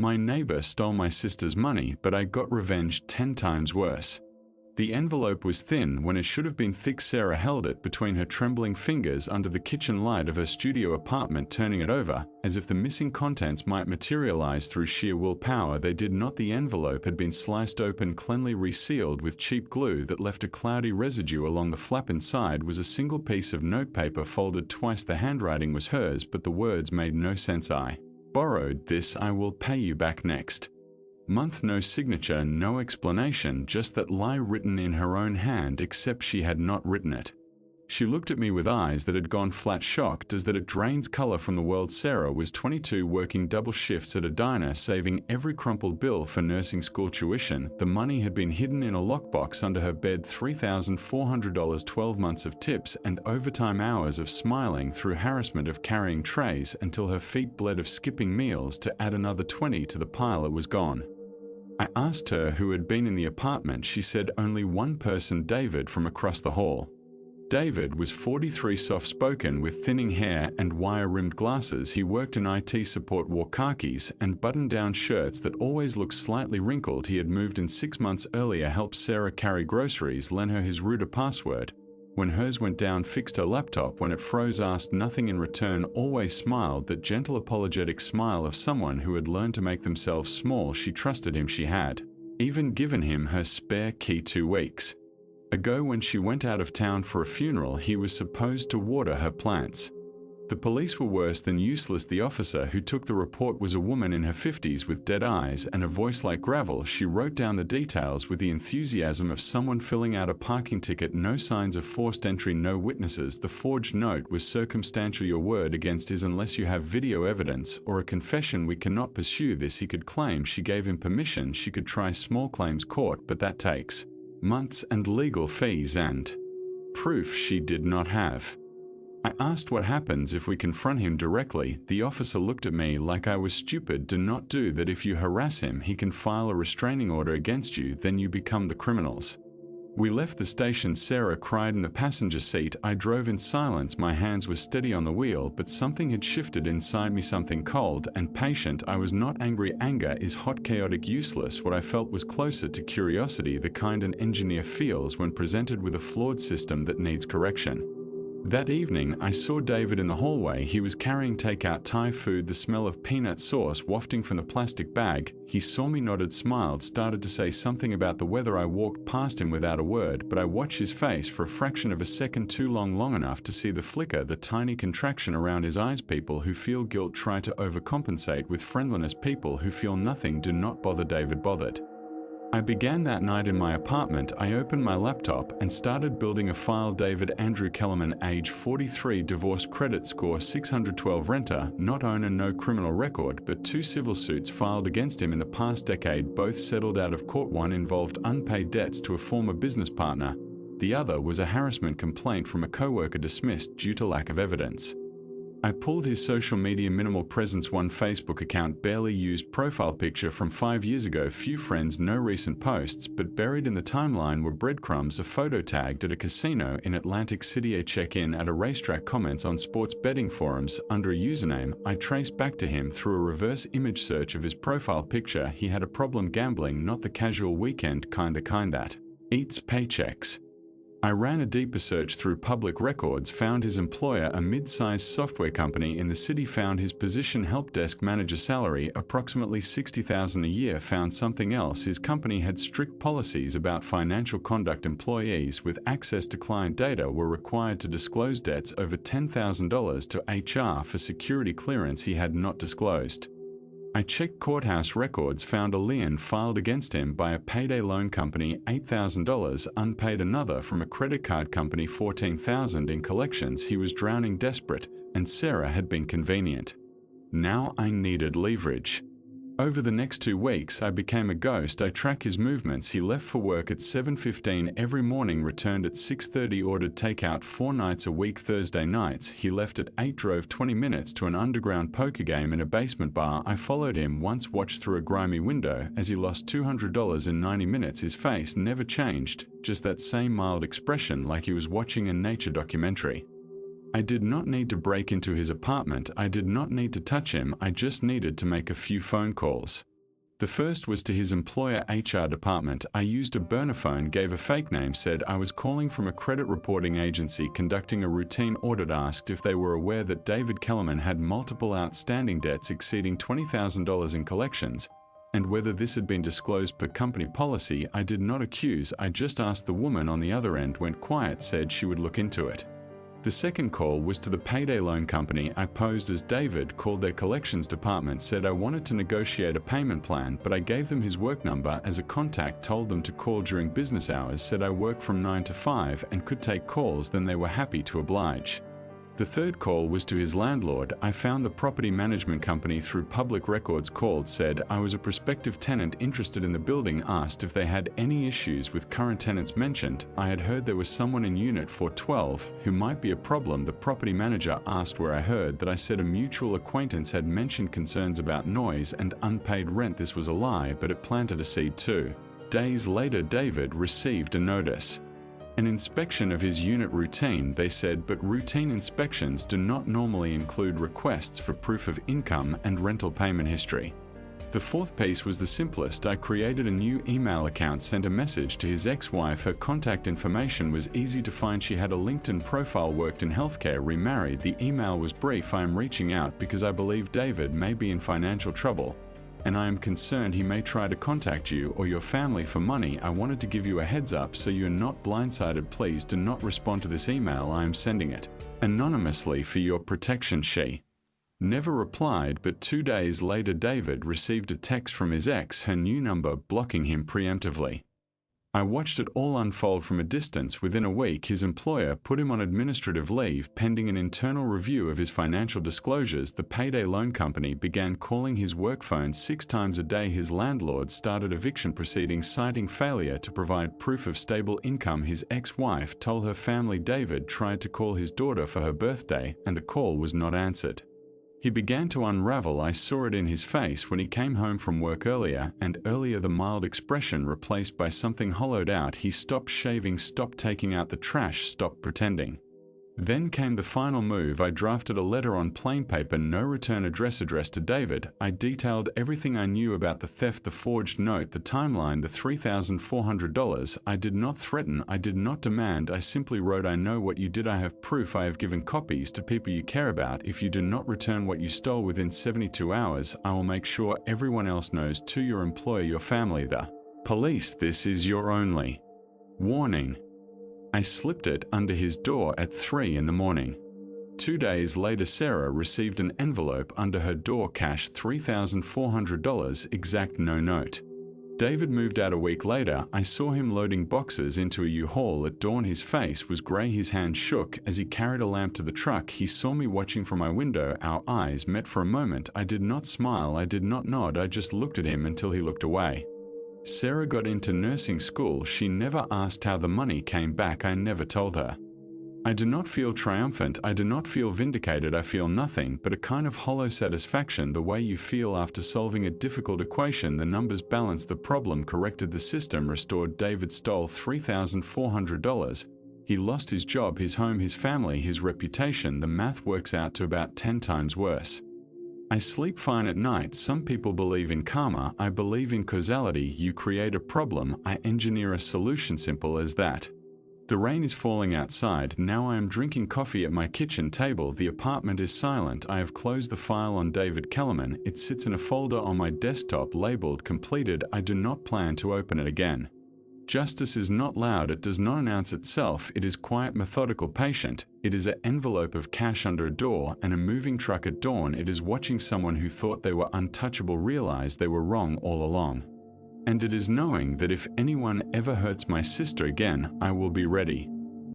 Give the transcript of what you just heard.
My neighbor stole my sister's money, but I got revenge 10 times worse. The envelope was thin when it should have been thick. Sarah held it between her trembling fingers under the kitchen light of her studio apartment, turning it over, as if the missing contents might materialize through sheer willpower. They did not. The envelope had been sliced open, cleanly resealed with cheap glue that left a cloudy residue along the flap. Inside was a single piece of notepaper folded twice. The handwriting was hers, but the words made no sense. I borrowed this. I will pay you back next month. No signature, no explanation, just that lie written in her own hand, except she had not written it. She looked at me with eyes that had gone flat, shocked as that it drains color from the world. Sarah was 22, working double shifts at a diner, saving every crumpled bill for nursing school tuition. The money had been hidden in a lockbox under her bed. $3,400, 12 months of tips, and overtime hours of smiling through harassment of carrying trays until her feet bled of skipping meals to add another 20 to the pile. It was gone. I asked her who had been in the apartment. She said only one person, David from across the hall. David was 43, soft-spoken with thinning hair and wire-rimmed glasses. He worked in IT support, wore khakis and button-down shirts that always looked slightly wrinkled. He had moved in 6 months earlier, helped Sarah carry groceries, lent her his router password. When hers went down, fixed her laptop when it froze, asked nothing in return, always smiled, that gentle apologetic smile of someone who had learned to make themselves small. She trusted him. She had even given him her spare key 2 weeks ago when she went out of town for a funeral. He was supposed to water her plants. The police were worse than useless. The officer who took the report was a woman in her 50s with dead eyes and a voice like gravel. She wrote down the details with the enthusiasm of someone filling out a parking ticket. No signs of forced entry, no witnesses. The forged note was circumstantial. Your word against his unless you have video evidence or a confession. We cannot pursue this. He could claim she gave him permission. She could try small claims court, but that takes months and legal fees and proof she did not have. I asked what happens if we confront him directly. The officer looked at me like I was stupid. Do not do that. If you harass him, he can file a restraining order against you. Then you become the criminals. We left the station. Sarah cried in the passenger seat. I drove in silence. My hands were steady on the wheel, but something had shifted inside me, something cold and patient. I was not angry. Anger is hot, chaotic, useless. What I felt was closer to curiosity, the kind an engineer feels when presented with a flawed system that needs correction. That evening, I saw David in the hallway. He was carrying takeout Thai food, the smell of peanut sauce wafting from the plastic bag. He saw me, nodded, smiled, started to say something about the weather. I walked past him without a word, but I watched his face for a fraction of a second, too long enough to see the flicker, the tiny contraction around his eyes. People who feel guilt try to overcompensate with friendliness. People who feel nothing do not bother. David bothered. I began that night in my apartment. I opened my laptop and started building a file. David Andrew Kellerman, age 43, divorced, credit score 612, renter, not owner, no criminal record, but 2 civil suits filed against him in the past decade, both settled out of court. One involved unpaid debts to a former business partner. The other was a harassment complaint from a coworker, dismissed due to lack of evidence. I pulled his social media, minimal presence, 1 Facebook account, barely used profile picture from 5 years ago, few friends, no recent posts, but buried in the timeline were breadcrumbs, a photo tagged at a casino in Atlantic City, a check-in at a racetrack, comments on sports betting forums under a username. I traced back to him through a reverse image search of his profile picture. He had a problem gambling, not the casual weekend kind, the kind that eats paychecks. I ran a deeper search through public records, found his employer, a mid-sized software company in the city, found his position, help desk manager, salary approximately $60,000 a year, found something else. His company had strict policies about financial conduct. Employees with access to client data were required to disclose debts over $10,000 to HR for security clearance he had not disclosed. I checked courthouse records, found a lien filed against him by a payday loan company, $8,000, unpaid, another from a credit card company, $14,000 in collections. He was drowning, desperate, and Sarah had been convenient. Now I needed leverage. Over the next 2 weeks, I became a ghost. I tracked his movements. He left for work at 7:15 every morning, returned at 6:30, ordered takeout 4 nights a week, Thursday nights. He left at 8, drove 20 minutes to an underground poker game in a basement bar. I followed him once, watched through a grimy window as he lost $200 in 90 minutes. His face never changed, just that same mild expression, like he was watching a nature documentary. I did not need to break into his apartment. I did not need to touch him. I just needed to make a few phone calls. The first was to his employer HR department. I used a burner phone, gave a fake name, said I was calling from a credit reporting agency conducting a routine audit, asked if they were aware that David Kellerman had multiple outstanding debts exceeding $20,000 in collections, and whether this had been disclosed per company policy. I did not accuse, I just asked. The woman on the other end went quiet, said she would look into it. The second call was to the payday loan company. I posed as David, called their collections department, said I wanted to negotiate a payment plan, but I gave them his work number as a contact, told them to call during business hours, said I work from 9 to 5 and could take calls, then they were happy to oblige. The third call was to his landlord. I found the property management company through public records, called, said I was a prospective tenant interested in the building, asked if they had any issues with current tenants, mentioned I had heard there was someone in unit 412 who might be a problem. The property manager asked where I heard that. I said a mutual acquaintance had mentioned concerns about noise and unpaid rent. This was a lie, but it planted a seed too. Days later, David received a notice. An inspection of his unit routine, they said, but routine inspections do not normally include requests for proof of income and rental payment history. The fourth piece was the simplest. I created a new email account, sent a message to his ex-wife. Her contact information was easy to find. She had a LinkedIn profile, worked in healthcare, remarried. The email was brief. I am reaching out because I believe David may be in financial trouble, and I am concerned he may try to contact you or your family for money. I wanted to give you a heads up so you are not blindsided. Please do not respond to this email. I am sending it anonymously for your protection. She never replied, but 2 days later David received a text from his ex, her new number, blocking him preemptively. I watched it all unfold from a distance. Within a week, his employer put him on administrative leave pending an internal review of his financial disclosures. The payday loan company began calling his work phone 6 times a day. His landlord started eviction proceedings, citing failure to provide proof of stable income. His ex-wife told her family David tried to call his daughter for her birthday and the call was not answered. He began to unravel. I saw it in his face when he came home from work earlier, and earlier the mild expression replaced by something hollowed out. He stopped shaving, stopped taking out the trash, stopped pretending. Then came the final move. I drafted a letter on plain paper, no return address, addressed to David. I detailed everything I knew about the theft, the forged note, the timeline, the $3,400. I did not threaten, I did not demand. I simply wrote, I know what you did, I have proof, I have given copies to people you care about. If you do not return what you stole within 72 hours, I will make sure everyone else knows, to your employer, your family, the police. This is your only warning. I slipped it under his door at 3 in the morning. 2 days later, Sarah received an envelope under her door, cash $3,400, exact, no note. David moved out a week later. I saw him loading boxes into a U-Haul at dawn. His face was grey, his hand shook as he carried a lamp to the truck. He saw me watching from my window. Our eyes met for a moment. I did not smile, I did not nod, I just looked at him until he looked away. Sarah got into nursing school. She never asked how the money came back. I never told her. I do not feel triumphant. I do not feel vindicated. I feel nothing but a kind of hollow satisfaction, the way you feel after solving a difficult equation. The numbers balanced, the problem corrected, the system restored. David stole $3,400. He lost his job, his home, his family, his reputation. The math works out to about 10 times worse. I sleep fine at night. Some people believe in karma. I believe in causality. You create a problem, I engineer a solution. Simple as that. The rain is falling outside. Now I am drinking coffee at my kitchen table. The apartment is silent. I have closed the file on David Kellerman. It sits in a folder on my desktop labeled completed. I do not plan to open it again. Justice is not loud. It does not announce itself. It is quiet, methodical, patient. It is an envelope of cash under a door and a moving truck at dawn. It is watching someone who thought they were untouchable realize they were wrong all along. And it is knowing that if anyone ever hurts my sister again, I will be ready.